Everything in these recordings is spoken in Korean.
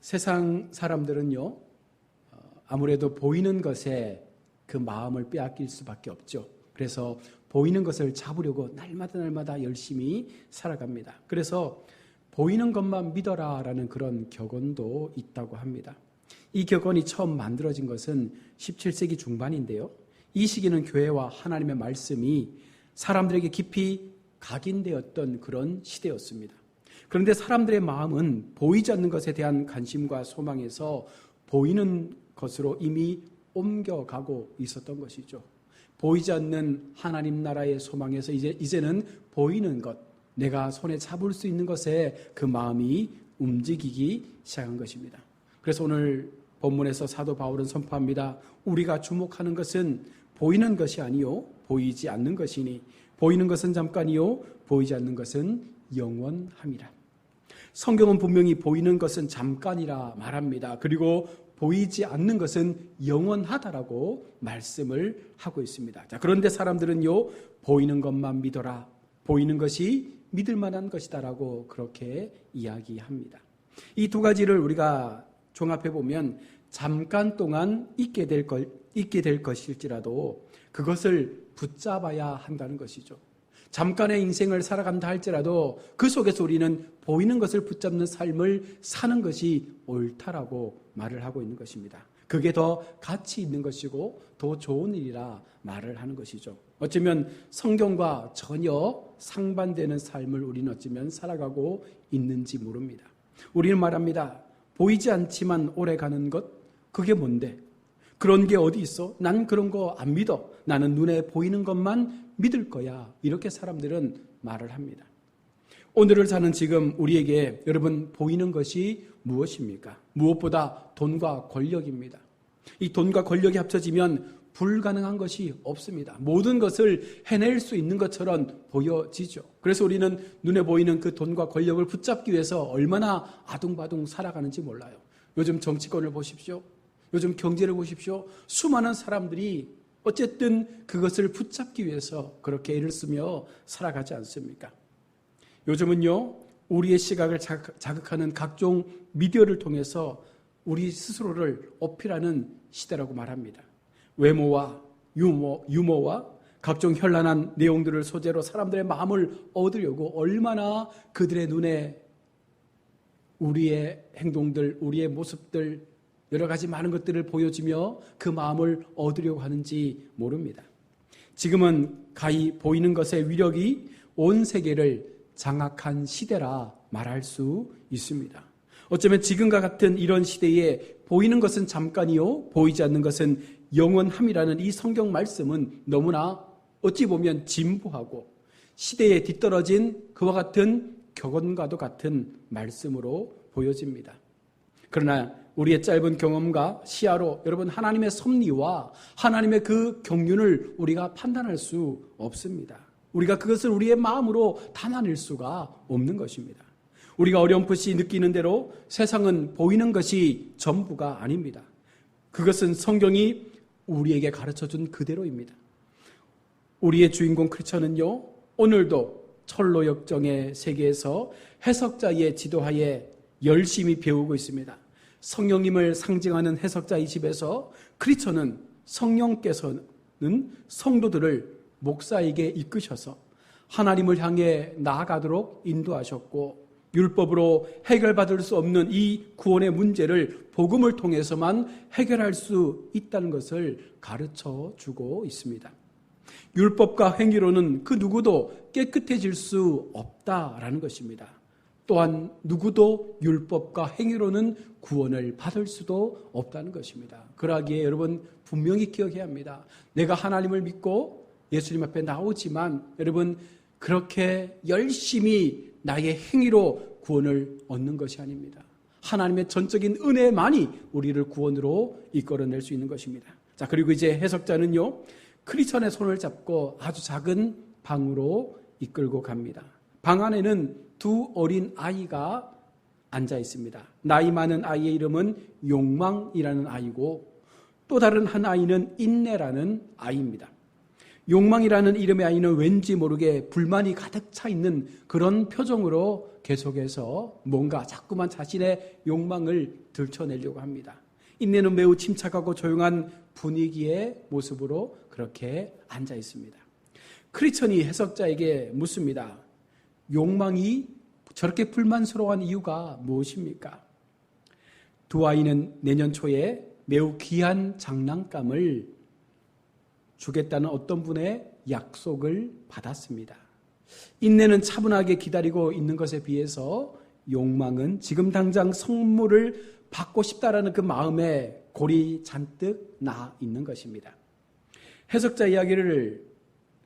세상 사람들은요, 아무래도 보이는 것에 그 마음을 빼앗길 수밖에 없죠. 그래서 보이는 것을 잡으려고 날마다 열심히 살아갑니다. 그래서 보이는 것만 믿어라 라는 그런 격언도 있다고 합니다. 이 격언이 처음 만들어진 것은 17세기 중반인데요. 이 시기는 교회와 하나님의 말씀이 사람들에게 깊이 각인되었던 그런 시대였습니다. 그런데 사람들의 마음은 보이지 않는 것에 대한 관심과 소망에서 보이는 것으로 이미 옮겨가고 있었던 것이죠. 보이지 않는 하나님 나라의 소망에서 이제는 보이는 것, 내가 손에 잡을 수 있는 것에 그 마음이 움직이기 시작한 것입니다. 그래서 오늘 본문에서 사도 바울은 선포합니다. 우리가 주목하는 것은 보이는 것이 아니요 보이지 않는 것이니 보이는 것은 잠깐이요 보이지 않는 것은 영원함이라. 성경은 분명히 보이는 것은 잠깐이라 말합니다. 그리고 보이지 않는 것은 영원하다라고 말씀을 하고 있습니다. 자, 그런데 사람들은요, 보이는 것만 믿어라. 보이는 것이 믿을 만한 것이다라고 그렇게 이야기합니다. 이 두 가지를 우리가 종합해 보면 잠깐 동안 있게 될 것일지라도 그것을 붙잡아야 한다는 것이죠. 잠깐의 인생을 살아간다 할지라도 그 속에서 우리는 보이는 것을 붙잡는 삶을 사는 것이 옳다라고 말을 하고 있는 것입니다. 그게 더 가치 있는 것이고 더 좋은 일이라 말을 하는 것이죠. 어쩌면 성경과 전혀 상반되는 삶을 우리는 어쩌면 살아가고 있는지 모릅니다. 우리는 말합니다. 보이지 않지만 오래 가는 것, 그게 뭔데? 그런 게 어디 있어? 난 그런 거 안 믿어. 나는 눈에 보이는 것만 믿을 거야. 이렇게 사람들은 말을 합니다. 오늘을 사는 지금 우리에게 여러분 보이는 것이 무엇입니까? 무엇보다 돈과 권력입니다. 이 돈과 권력이 합쳐지면 불가능한 것이 없습니다. 모든 것을 해낼 수 있는 것처럼 보여지죠. 그래서 우리는 눈에 보이는 그 돈과 권력을 붙잡기 위해서 얼마나 아둥바둥 살아가는지 몰라요. 요즘 정치권을 보십시오. 요즘 경제를 보십시오. 수많은 사람들이 어쨌든 그것을 붙잡기 위해서 그렇게 애를 쓰며 살아가지 않습니까? 요즘은요, 우리의 시각을 자극하는 각종 미디어를 통해서 우리 스스로를 어필하는 시대라고 말합니다. 외모와 유머와 각종 현란한 내용들을 소재로 사람들의 마음을 얻으려고 얼마나 그들의 눈에 우리의 행동들, 우리의 모습들, 여러 가지 많은 것들을 보여주며 그 마음을 얻으려고 하는지 모릅니다. 지금은 가히 보이는 것의 위력이 온 세계를 장악한 시대라 말할 수 있습니다. 어쩌면 지금과 같은 이런 시대에 보이는 것은 잠깐이요 보이지 않는 것은 영원함이라는 이 성경 말씀은 너무나 어찌 보면 진부하고 시대에 뒤떨어진 그와 같은 격언과도 같은 말씀으로 보여집니다. 그러나 우리의 짧은 경험과 시야로 여러분 하나님의 섭리와 하나님의 그 경륜을 우리가 판단할 수 없습니다. 우리가 그것을 우리의 마음으로 담아낼 수가 없는 것입니다. 우리가 어렴풋이 느끼는 대로 세상은 보이는 것이 전부가 아닙니다. 그것은 성경이 우리에게 가르쳐준 그대로입니다. 우리의 주인공 크리스천은요, 오늘도 철로 역정의 세계에서 해석자의 지도하에 열심히 배우고 있습니다. 성령님을 상징하는 해석자의 집에서 크리스천은 성령께서는 성도들을 목사에게 이끄셔서 하나님을 향해 나아가도록 인도하셨고 율법으로 해결받을 수 없는 이 구원의 문제를 복음을 통해서만 해결할 수 있다는 것을 가르쳐 주고 있습니다. 율법과 행위로는 그 누구도 깨끗해질 수 없다라는 것입니다. 또한 누구도 율법과 행위로는 구원을 받을 수도 없다는 것입니다. 그러기에 여러분 분명히 기억해야 합니다. 내가 하나님을 믿고 예수님 앞에 나오지만 여러분 그렇게 열심히 나의 행위로 구원을 얻는 것이 아닙니다. 하나님의 전적인 은혜만이 우리를 구원으로 이끌어낼 수 있는 것입니다. 자, 그리고 이제 해석자는요, 크리스천의 손을 잡고 아주 작은 방으로 이끌고 갑니다. 방 안에는 두 어린 아이가 앉아 있습니다. 나이 많은 아이의 이름은 욕망이라는 아이고 또 다른 한 아이는 인내라는 아이입니다. 욕망이라는 이름의 아이는 왠지 모르게 불만이 가득 차 있는 그런 표정으로 계속해서 뭔가 자꾸만 자신의 욕망을 들춰내려고 합니다. 인내는 매우 침착하고 조용한 분위기의 모습으로 그렇게 앉아 있습니다. 크리스천이 해석자에게 묻습니다. 욕망이 저렇게 불만스러워한 이유가 무엇입니까? 두 아이는 내년 초에 매우 귀한 장난감을 주겠다는 어떤 분의 약속을 받았습니다. 인내는 차분하게 기다리고 있는 것에 비해서 욕망은 지금 당장 선물을 받고 싶다라는 그 마음에 골이 잔뜩 나 있는 것입니다. 해석자 이야기를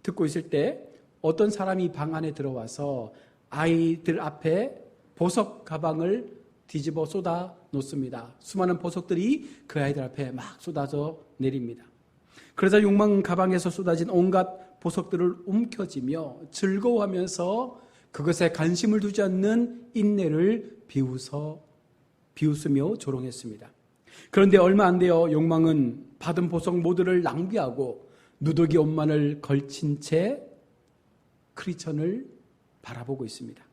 듣고 있을 때 어떤 사람이 방 안에 들어와서 아이들 앞에 보석 가방을 뒤집어 쏟아 놓습니다. 수많은 보석들이 그 아이들 앞에 막 쏟아져 내립니다. 그러자 욕망 가방에서 쏟아진 온갖 보석들을 움켜쥐며 즐거워하면서 그것에 관심을 두지 않는 인내를 비웃으며 조롱했습니다. 그런데 얼마 안 되어 욕망은 받은 보석 모두를 낭비하고 누더기 옷만을 걸친 채 크리스천을 바라보고 있습니다.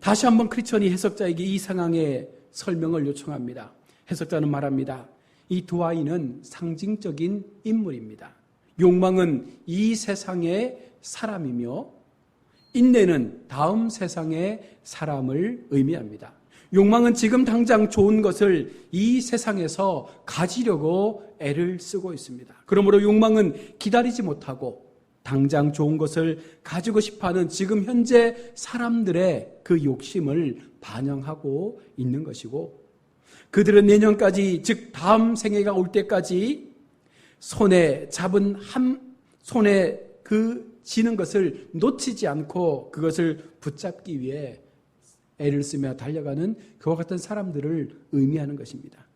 다시 한번 크리스천이 해석자에게 이 상황의 설명을 요청합니다. 해석자는 말합니다. 이 두 아이는 상징적인 인물입니다. 욕망은 이 세상의 사람이며 인내는 다음 세상의 사람을 의미합니다. 욕망은 지금 당장 좋은 것을 이 세상에서 가지려고 애를 쓰고 있습니다. 그러므로 욕망은 기다리지 못하고 당장 좋은 것을 가지고 싶어하는 지금 현재 사람들의 그 욕심을 반영하고 있는 것이고, 그들은 내년까지, 즉 다음 생애가 올 때까지 손에 지는 것을 놓치지 않고 그것을 붙잡기 위해 애를 쓰며 달려가는 그와 같은 사람들을 의미하는 것입니다.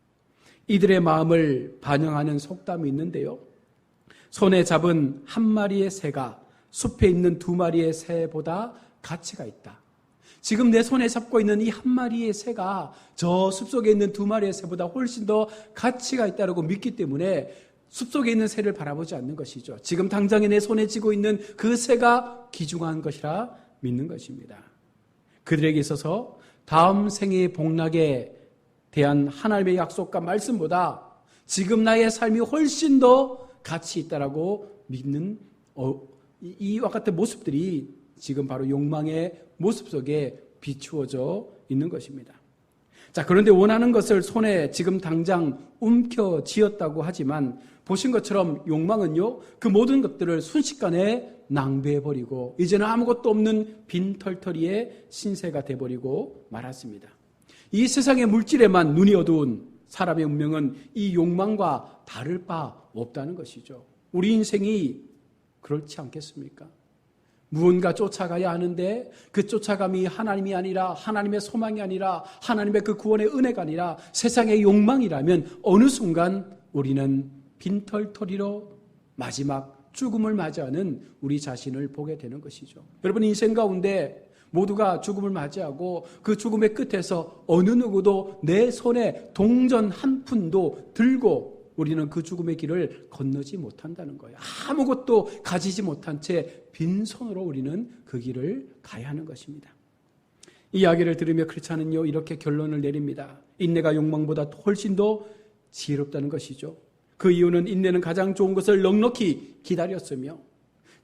이들의 마음을 반영하는 속담이 있는데요. 손에 잡은 한 마리의 새가 숲에 있는 두 마리의 새보다 가치가 있다. 지금 내 손에 잡고 있는 이 한 마리의 새가 저 숲속에 있는 두 마리의 새보다 훨씬 더 가치가 있다고 믿기 때문에 숲속에 있는 새를 바라보지 않는 것이죠. 지금 당장에 내 손에 쥐고 있는 그 새가 귀중한 것이라 믿는 것입니다. 그들에게 있어서 다음 생애의 복락에 대한 하나님의 약속과 말씀보다 지금 나의 삶이 훨씬 더 가치 있다라고 믿는 이와 같은 모습들이 지금 바로 욕망의 모습 속에 비추어져 있는 것입니다. 자, 그런데 원하는 것을 손에 지금 당장 움켜쥐었다고 하지만 보신 것처럼 욕망은요, 그 모든 것들을 순식간에 낭비해버리고 이제는 아무것도 없는 빈털터리의 신세가 돼버리고 말았습니다. 이 세상의 물질에만 눈이 어두운 사람의 운명은 이 욕망과 다를 바 없다는 것이죠. 우리 인생이 그렇지 않겠습니까? 무언가 쫓아가야 하는데 그 쫓아감이 하나님이 아니라, 하나님의 소망이 아니라, 하나님의 그 구원의 은혜가 아니라 세상의 욕망이라면 어느 순간 우리는 빈털터리로 마지막 죽음을 맞이하는 우리 자신을 보게 되는 것이죠. 여러분, 인생 가운데 모두가 죽음을 맞이하고 그 죽음의 끝에서 어느 누구도 내 손에 동전 한 푼도 들고 우리는 그 죽음의 길을 건너지 못한다는 거예요. 아무것도 가지지 못한 채 빈손으로 우리는 그 길을 가야 하는 것입니다. 이 이야기를 들으며 크리스찬은요, 이렇게 결론을 내립니다. 인내가 욕망보다 훨씬 더 지혜롭다는 것이죠. 그 이유는 인내는 가장 좋은 것을 넉넉히 기다렸으며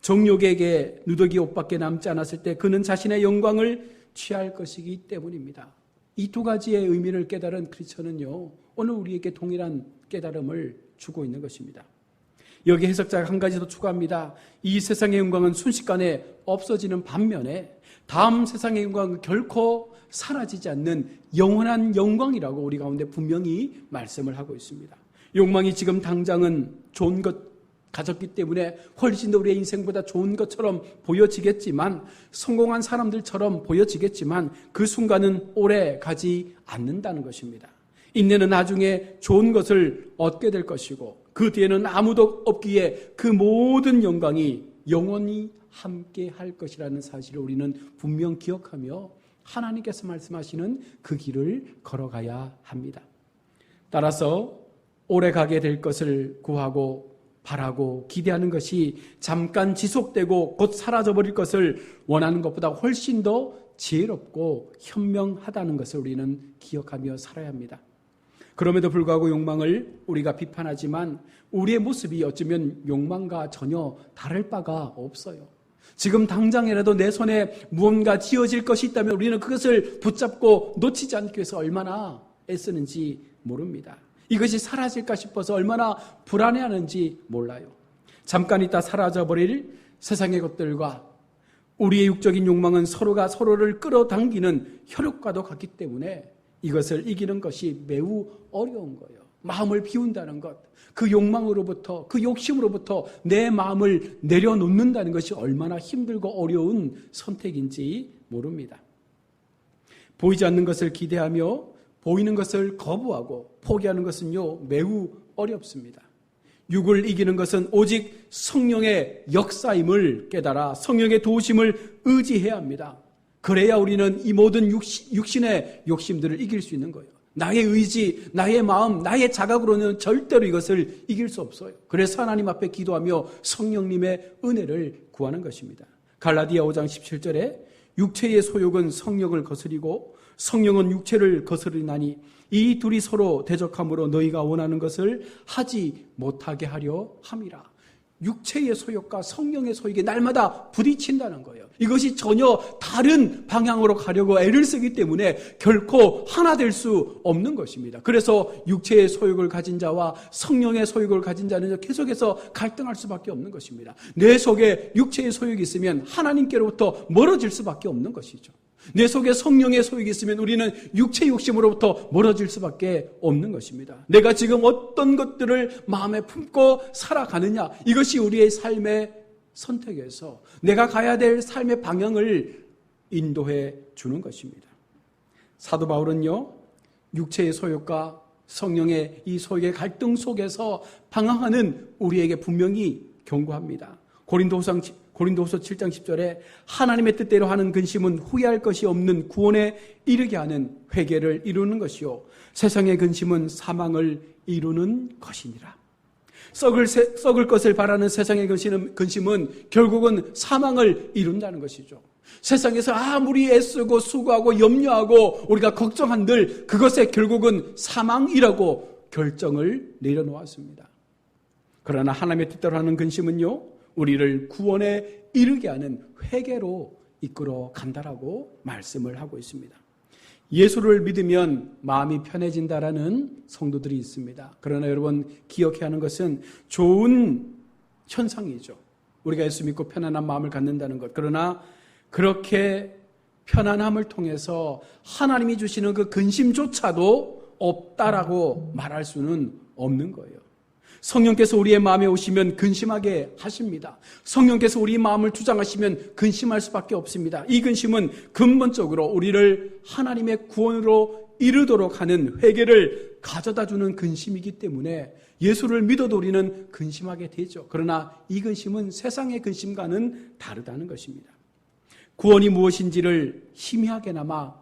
정욕에게 누더기 옷밖에 남지 않았을 때 그는 자신의 영광을 취할 것이기 때문입니다. 이 두 가지의 의미를 깨달은 크리스천은요, 오늘 우리에게 동일한 깨달음을 주고 있는 것입니다. 여기 해석자가 한 가지 더 추가합니다. 이 세상의 영광은 순식간에 없어지는 반면에 다음 세상의 영광은 결코 사라지지 않는 영원한 영광이라고 우리 가운데 분명히 말씀을 하고 있습니다. 욕망이 지금 당장은 좋은 것 가졌기 때문에 훨씬 더 우리의 인생보다 좋은 것처럼 보여지겠지만, 성공한 사람들처럼 보여지겠지만 그 순간은 오래 가지 않는다는 것입니다. 인내는 나중에 좋은 것을 얻게 될 것이고 그 뒤에는 아무도 없기에 그 모든 영광이 영원히 함께 할 것이라는 사실을 우리는 분명 기억하며 하나님께서 말씀하시는 그 길을 걸어가야 합니다. 따라서 오래 가게 될 것을 구하고 바라고 기대하는 것이 잠깐 지속되고 곧 사라져버릴 것을 원하는 것보다 훨씬 더 지혜롭고 현명하다는 것을 우리는 기억하며 살아야 합니다. 그럼에도 불구하고 욕망을 우리가 비판하지만 우리의 모습이 어쩌면 욕망과 전혀 다를 바가 없어요. 지금 당장이라도 내 손에 무언가 쥐어질 것이 있다면 우리는 그것을 붙잡고 놓치지 않기 위해서 얼마나 애쓰는지 모릅니다. 이것이 사라질까 싶어서 얼마나 불안해하는지 몰라요. 잠깐 있다 사라져버릴 세상의 것들과 우리의 육적인 욕망은 서로가 서로를 끌어당기는 혈육과도 같기 때문에 이것을 이기는 것이 매우 어려운 거예요. 마음을 비운다는 것, 그 욕망으로부터, 그 욕심으로부터 내 마음을 내려놓는다는 것이 얼마나 힘들고 어려운 선택인지 모릅니다. 보이지 않는 것을 기대하며 보이는 것을 거부하고 포기하는 것은요, 매우 어렵습니다. 육을 이기는 것은 오직 성령의 역사임을 깨달아 성령의 도우심을 의지해야 합니다. 그래야 우리는 이 모든 육신의 욕심들을 이길 수 있는 거예요. 나의 의지, 나의 마음, 나의 자각으로는 절대로 이것을 이길 수 없어요. 그래서 하나님 앞에 기도하며 성령님의 은혜를 구하는 것입니다. 갈라디아 5장 17절에 육체의 소욕은 성령을 거스리고 성령은 육체를 거스르나니 이 둘이 서로 대적함으로 너희가 원하는 것을 하지 못하게 하려 함이라. 육체의 소욕과 성령의 소욕이 날마다 부딪힌다는 거예요. 이것이 전혀 다른 방향으로 가려고 애를 쓰기 때문에 결코 하나 될 수 없는 것입니다. 그래서 육체의 소욕을 가진 자와 성령의 소욕을 가진 자는 계속해서 갈등할 수밖에 없는 것입니다. 내 속에 육체의 소욕이 있으면 하나님께로부터 멀어질 수밖에 없는 것이죠. 내 속에 성령의 소욕이 있으면 우리는 육체 욕심으로부터 멀어질 수밖에 없는 것입니다. 내가 지금 어떤 것들을 마음에 품고 살아가느냐, 이것이 우리의 삶의 선택에서 내가 가야 될 삶의 방향을 인도해 주는 것입니다. 사도 바울은요, 육체의 소욕과 성령의 이 소욕의 갈등 속에서 방황하는 우리에게 분명히 경고합니다. 고린도후서 7장 10절에 하나님의 뜻대로 하는 근심은 후회할 것이 없는 구원에 이르게 하는 회개를 이루는 것이요 세상의 근심은 사망을 이루는 것이니라. 썩을 것을 바라는 세상의 근심은 결국은 사망을 이룬다는 것이죠. 세상에서 아무리 애쓰고 수고하고 염려하고 우리가 걱정한들 그것에 결국은 사망이라고 결정을 내려놓았습니다. 그러나 하나님의 뜻대로 하는 근심은요, 우리를 구원에 이르게 하는 회개로 이끌어 간다라고 말씀을 하고 있습니다. 예수를 믿으면 마음이 편해진다라는 성도들이 있습니다. 그러나 여러분 기억해야 하는 것은 좋은 현상이죠. 우리가 예수 믿고 편안한 마음을 갖는다는 것. 그러나 그렇게 편안함을 통해서 하나님이 주시는 그 근심조차도 없다라고 말할 수는 없는 거예요. 성령께서 우리의 마음에 오시면 근심하게 하십니다. 성령께서 우리 마음을 주장하시면 근심할 수밖에 없습니다. 이 근심은 근본적으로 우리를 하나님의 구원으로 이르도록 하는 회개를 가져다주는 근심이기 때문에 예수를 믿어도 우리는 근심하게 되죠. 그러나 이 근심은 세상의 근심과는 다르다는 것입니다. 구원이 무엇인지를 희미하게나마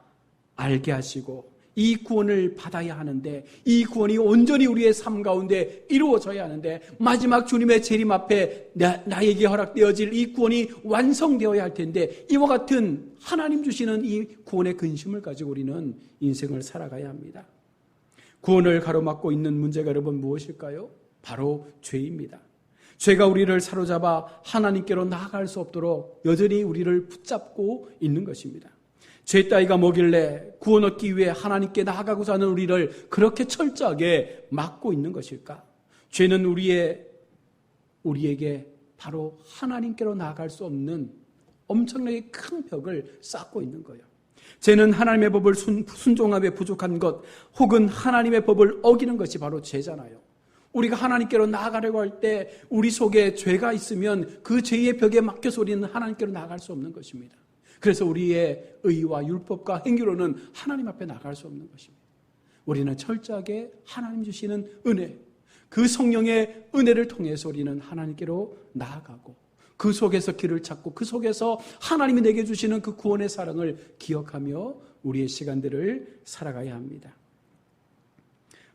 알게 하시고 이 구원을 받아야 하는데 이 구원이 온전히 우리의 삶 가운데 이루어져야 하는데 마지막 주님의 재림 앞에 나에게 허락되어질 이 구원이 완성되어야 할 텐데 이와 같은 하나님 주시는 이 구원의 근심을 가지고 우리는 인생을 살아가야 합니다. 구원을 가로막고 있는 문제가 여러분 무엇일까요? 바로 죄입니다. 죄가 우리를 사로잡아 하나님께로 나아갈 수 없도록 여전히 우리를 붙잡고 있는 것입니다. 죄 따위가 뭐길래 구원 얻기 위해 하나님께 나아가고자 하는 우리를 그렇게 철저하게 막고 있는 것일까? 죄는 우리에게 바로 하나님께로 나아갈 수 없는 엄청나게 큰 벽을 쌓고 있는 거예요. 죄는 하나님의 법을 순종함에 부족한 것 혹은 하나님의 법을 어기는 것이 바로 죄잖아요. 우리가 하나님께로 나아가려고 할 때 우리 속에 죄가 있으면 그 죄의 벽에 막혀서 우리는 하나님께로 나아갈 수 없는 것입니다. 그래서 우리의 의와 율법과 행위로는 하나님 앞에 나갈 수 없는 것입니다. 우리는 철저하게 하나님 주시는 은혜, 그 성령의 은혜를 통해서 우리는 하나님께로 나아가고 그 속에서 길을 찾고 그 속에서 하나님이 내게 주시는 그 구원의 사랑을 기억하며 우리의 시간들을 살아가야 합니다.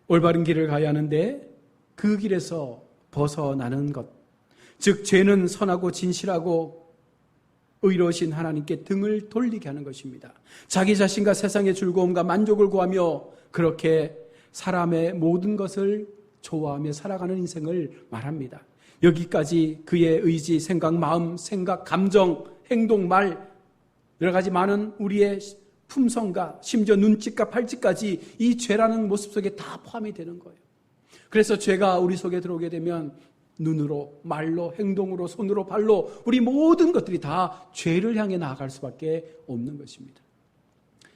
올바른 길을 가야 하는데 그 길에서 벗어나는 것, 즉 죄는 선하고 진실하고 의로우신 하나님께 등을 돌리게 하는 것입니다. 자기 자신과 세상의 즐거움과 만족을 구하며 그렇게 사람의 모든 것을 좋아하며 살아가는 인생을 말합니다. 여기까지 그의 의지, 생각, 마음, 생각, 감정, 행동, 말 여러 가지 많은 우리의 품성과 심지어 눈짓과 팔짓까지 이 죄라는 모습 속에 다 포함이 되는 거예요. 그래서 죄가 우리 속에 들어오게 되면 눈으로, 말로, 행동으로, 손으로, 발로 우리 모든 것들이 다 죄를 향해 나아갈 수밖에 없는 것입니다.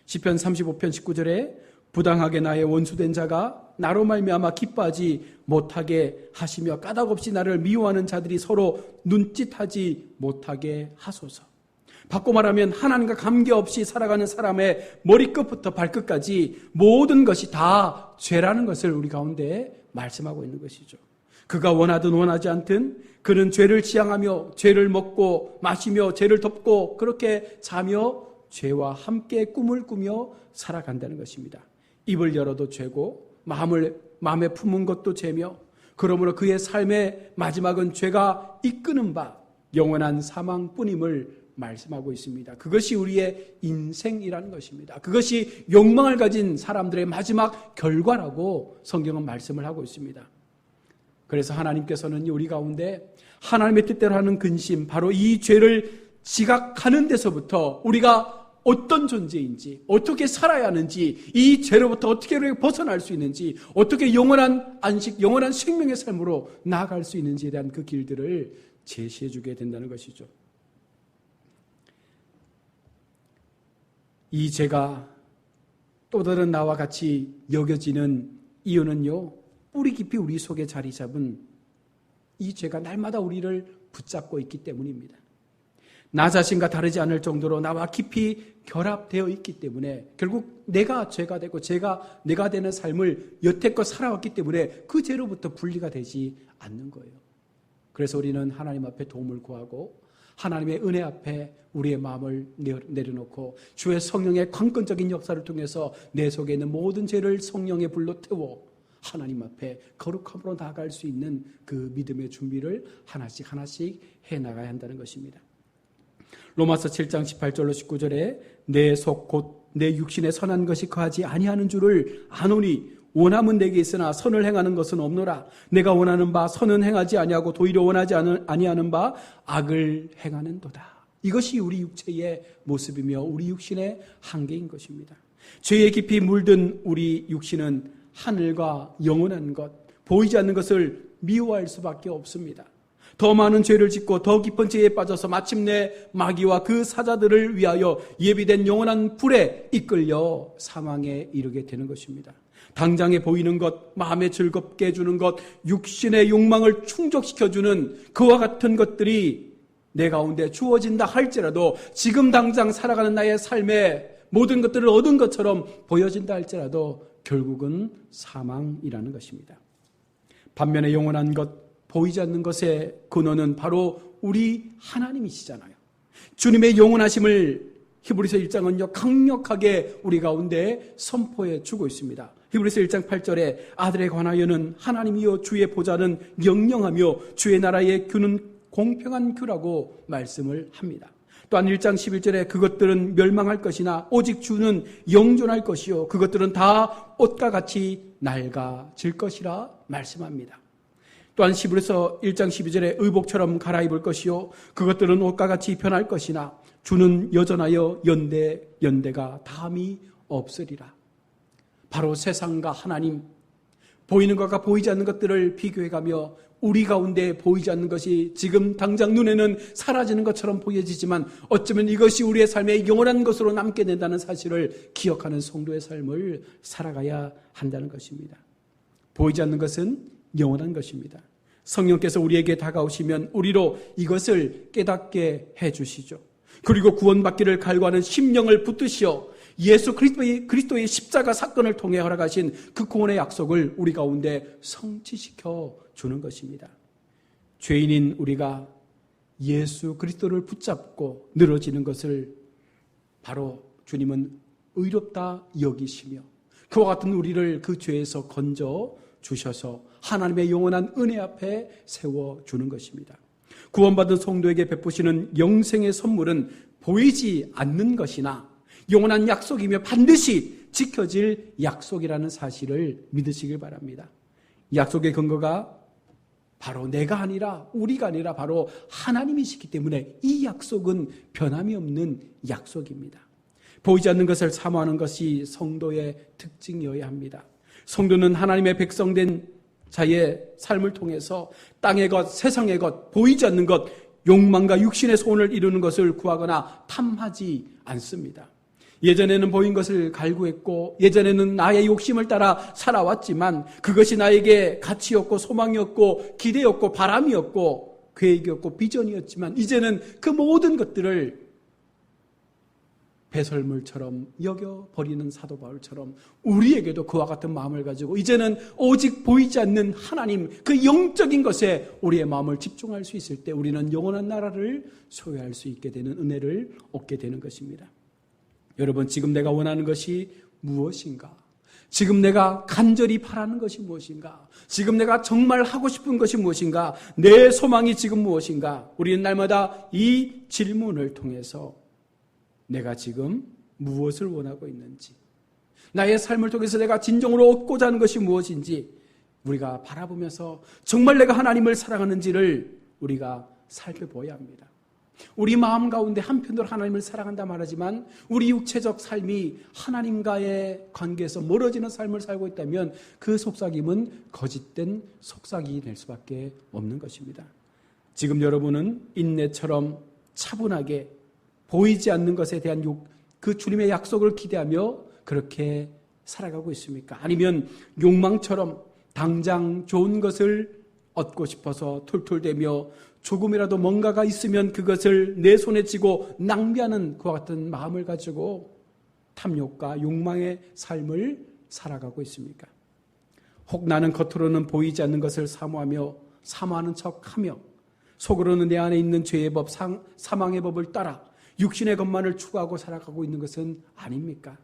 시편 35편 19절에 부당하게 나의 원수된 자가 나로 말미암아 기뻐하지 못하게 하시며 까닭없이 나를 미워하는 자들이 서로 눈짓하지 못하게 하소서. 바꿔 말하면 하나님과 관계없이 살아가는 사람의 머리끝부터 발끝까지 모든 것이 다 죄라는 것을 우리 가운데 말씀하고 있는 것이죠. 그가 원하든 원하지 않든 그는 죄를 지향하며 죄를 먹고 마시며 죄를 덮고 그렇게 자며 죄와 함께 꿈을 꾸며 살아간다는 것입니다. 입을 열어도 죄고 마음에 품은 것도 죄며 그러므로 그의 삶의 마지막은 죄가 이끄는 바 영원한 사망뿐임을 말씀하고 있습니다. 그것이 우리의 인생이라는 것입니다. 그것이 욕망을 가진 사람들의 마지막 결과라고 성경은 말씀을 하고 있습니다. 그래서 하나님께서는 우리 가운데 하나님의 뜻대로 하는 근심, 바로 이 죄를 지각하는 데서부터 우리가 어떤 존재인지, 어떻게 살아야 하는지, 이 죄로부터 어떻게 벗어날 수 있는지, 어떻게 영원한 안식, 영원한 생명의 삶으로 나아갈 수 있는지에 대한 그 길들을 제시해 주게 된다는 것이죠. 이 죄가 또 다른 나와 같이 여겨지는 이유는요, 뿌리 깊이 우리 속에 자리 잡은 이 죄가 날마다 우리를 붙잡고 있기 때문입니다. 나 자신과 다르지 않을 정도로 나와 깊이 결합되어 있기 때문에 결국 내가 죄가 되고 죄가 내가 되는 삶을 여태껏 살아왔기 때문에 그 죄로부터 분리가 되지 않는 거예요. 그래서 우리는 하나님 앞에 도움을 구하고 하나님의 은혜 앞에 우리의 마음을 내려놓고 주의 성령의 관건적인 역사를 통해서 내 속에 있는 모든 죄를 성령의 불로 태워 하나님 앞에 거룩함으로 나아갈 수 있는 그 믿음의 준비를 하나씩 해나가야 한다는 것입니다. 로마서 7장 18절로 19절에 내 속 곧 내 육신에 선한 것이 거하지 아니하는 줄을 아노니 원함은 내게 있으나 선을 행하는 것은 없노라. 내가 원하는 바 선은 행하지 아니하고 도리어 원하지 아니하는 바 악을 행하는도다. 이것이 우리 육체의 모습이며 우리 육신의 한계인 것입니다. 죄에 깊이 물든 우리 육신은 하늘과 영원한 것, 보이지 않는 것을 미워할 수밖에 없습니다. 더 많은 죄를 짓고 더 깊은 죄에 빠져서 마침내 마귀와 그 사자들을 위하여 예비된 영원한 불에 이끌려 사망에 이르게 되는 것입니다. 당장에 보이는 것, 마음에 즐겁게 해주는 것, 육신의 욕망을 충족시켜주는 그와 같은 것들이 내 가운데 주어진다 할지라도 지금 당장 살아가는 나의 삶에 모든 것들을 얻은 것처럼 보여진다 할지라도 결국은 사망이라는 것입니다. 반면에 영원한 것, 보이지 않는 것의 근원은 바로 우리 하나님이시잖아요. 주님의 영원하심을 히브리서 1장은요 강력하게 우리 가운데 선포해 주고 있습니다. 히브리서 1장 8절에 아들에 관하여는 하나님이여 주의 보좌는 영영하며 주의 나라의 규는 공평한 규라고 말씀을 합니다. 또한 1장 11절에 그것들은 멸망할 것이나 오직 주는 영존할 것이요 그것들은 다 옷과 같이 낡아질 것이라 말씀합니다. 또한 히브리서 1장 12절에 의복처럼 갈아입을 것이요 그것들은 옷과 같이 변할 것이나 주는 여전하여 연대가 다함이 없으리라. 바로 세상과 하나님, 보이는 것과 보이지 않는 것들을 비교해가며 우리 가운데 보이지 않는 것이 지금 당장 눈에는 사라지는 것처럼 보여지지만 어쩌면 이것이 우리의 삶의 영원한 것으로 남게 된다는 사실을 기억하는 성도의 삶을 살아가야 한다는 것입니다. 보이지 않는 것은 영원한 것입니다. 성령께서 우리에게 다가오시면 우리로 이것을 깨닫게 해주시죠. 그리고 구원받기를 갈구하는 심령을 붙드시어 예수 그리스도의 십자가 사건을 통해 허락하신 그 구원의 약속을 우리 가운데 성취시켜 주는 것입니다. 죄인인 우리가 예수 그리스도를 붙잡고 늘어지는 것을 바로 주님은 의롭다 여기시며 그와 같은 우리를 그 죄에서 건져 주셔서 하나님의 영원한 은혜 앞에 세워주는 것입니다. 구원받은 성도에게 베푸시는 영생의 선물은 보이지 않는 것이나 영원한 약속이며 반드시 지켜질 약속이라는 사실을 믿으시길 바랍니다. 약속의 근거가 바로 내가 아니라 우리가 아니라 바로 하나님이시기 때문에 이 약속은 변함이 없는 약속입니다. 보이지 않는 것을 사모하는 것이 성도의 특징이어야 합니다. 성도는 하나님의 백성된 자의 삶을 통해서 땅의 것, 세상의 것, 보이지 않는 것, 욕망과 육신의 소원을 이루는 것을 구하거나 탐하지 않습니다. 예전에는 보인 것을 갈구했고 예전에는 나의 욕심을 따라 살아왔지만 그것이 나에게 가치였고 소망이었고 기대였고 바람이었고 계획이었고 비전이었지만 이제는 그 모든 것들을 배설물처럼 여겨버리는 사도 바울처럼 우리에게도 그와 같은 마음을 가지고 이제는 오직 보이지 않는 하나님 그 영적인 것에 우리의 마음을 집중할 수 있을 때 우리는 영원한 나라를 소유할 수 있게 되는 은혜를 얻게 되는 것입니다. 여러분, 지금 내가 원하는 것이 무엇인가? 지금 내가 간절히 바라는 것이 무엇인가? 지금 내가 정말 하고 싶은 것이 무엇인가? 내 소망이 지금 무엇인가? 우리는 날마다 이 질문을 통해서 내가 지금 무엇을 원하고 있는지, 나의 삶을 통해서 내가 진정으로 얻고자 하는 것이 무엇인지 우리가 바라보면서 정말 내가 하나님을 사랑하는지를 우리가 살펴보아야 합니다. 우리 마음 가운데 한편으로 하나님을 사랑한다 말하지만 우리 육체적 삶이 하나님과의 관계에서 멀어지는 삶을 살고 있다면 그 속삭임은 거짓된 속삭임이 될 수밖에 없는 것입니다. 지금 여러분은 인내처럼 차분하게 보이지 않는 것에 대한 그 주님의 약속을 기대하며 그렇게 살아가고 있습니까? 아니면 욕망처럼 당장 좋은 것을 얻고 싶어서 툴툴대며 조금이라도 뭔가가 있으면 그것을 내 손에 쥐고 낭비하는 그와 같은 마음을 가지고 탐욕과 욕망의 삶을 살아가고 있습니까? 혹 나는 겉으로는 보이지 않는 것을 사모하며 사모하는 척하며 속으로는 내 안에 있는 죄의 법, 사망의 법을 따라 육신의 것만을 추구하고 살아가고 있는 것은 아닙니까?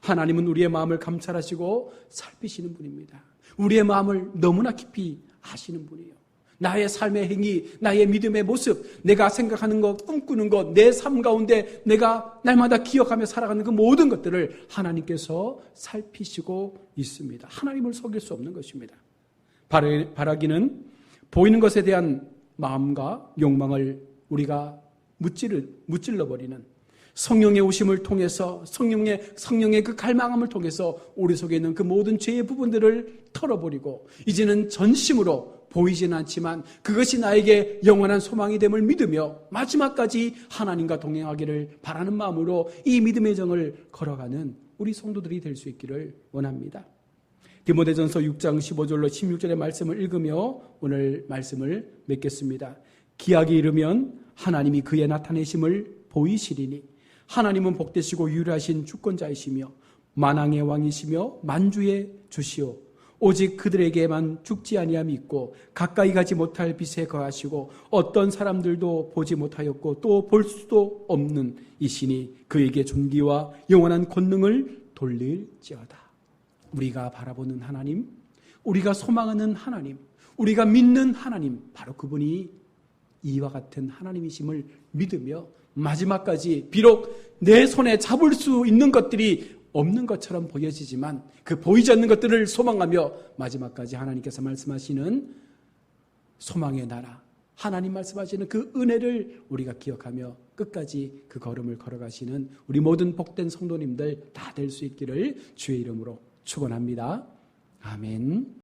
하나님은 우리의 마음을 감찰하시고 살피시는 분입니다. 우리의 마음을 너무나 깊이 아시는 분이에요. 나의 삶의 행위, 나의 믿음의 모습, 내가 생각하는 것, 꿈꾸는 것, 내 삶 가운데 내가 날마다 기억하며 살아가는 그 모든 것들을 하나님께서 살피시고 있습니다. 하나님을 속일 수 없는 것입니다. 바라기는 보이는 것에 대한 마음과 욕망을 우리가 무찔러버리는 성령의 오심을 통해서 성령의 그 갈망함을 통해서 우리 속에 있는 그 모든 죄의 부분들을 털어버리고 이제는 전심으로 보이지는 않지만 그것이 나에게 영원한 소망이 됨을 믿으며 마지막까지 하나님과 동행하기를 바라는 마음으로 이 믿음의 정을 걸어가는 우리 성도들이 될 수 있기를 원합니다. 디모데전서 6장 15절로 16절의 말씀을 읽으며 오늘 말씀을 맺겠습니다. 기약이 이르면 하나님이 그의 나타내심을 보이시리니 하나님은 복되시고 유일하신 주권자이시며 만왕의 왕이시며 만주의 주시오 오직 그들에게만 죽지 아니함이 있고 가까이 가지 못할 빛에 거하시고 어떤 사람들도 보지 못하였고 또 볼 수도 없는 이시니 그에게 존귀와 영원한 권능을 돌릴지어다. 우리가 바라보는 하나님, 우리가 소망하는 하나님, 우리가 믿는 하나님, 바로 그분이 이와 같은 하나님이심을 믿으며 마지막까지 비록 내 손에 잡을 수 있는 것들이 없는 것처럼 보여지지만 그 보이지 않는 것들을 소망하며 마지막까지 하나님께서 말씀하시는 소망의 나라, 하나님 말씀하시는 그 은혜를 우리가 기억하며 끝까지 그 걸음을 걸어가시는 우리 모든 복된 성도님들 다 될 수 있기를 주의 이름으로 축원합니다. 아멘.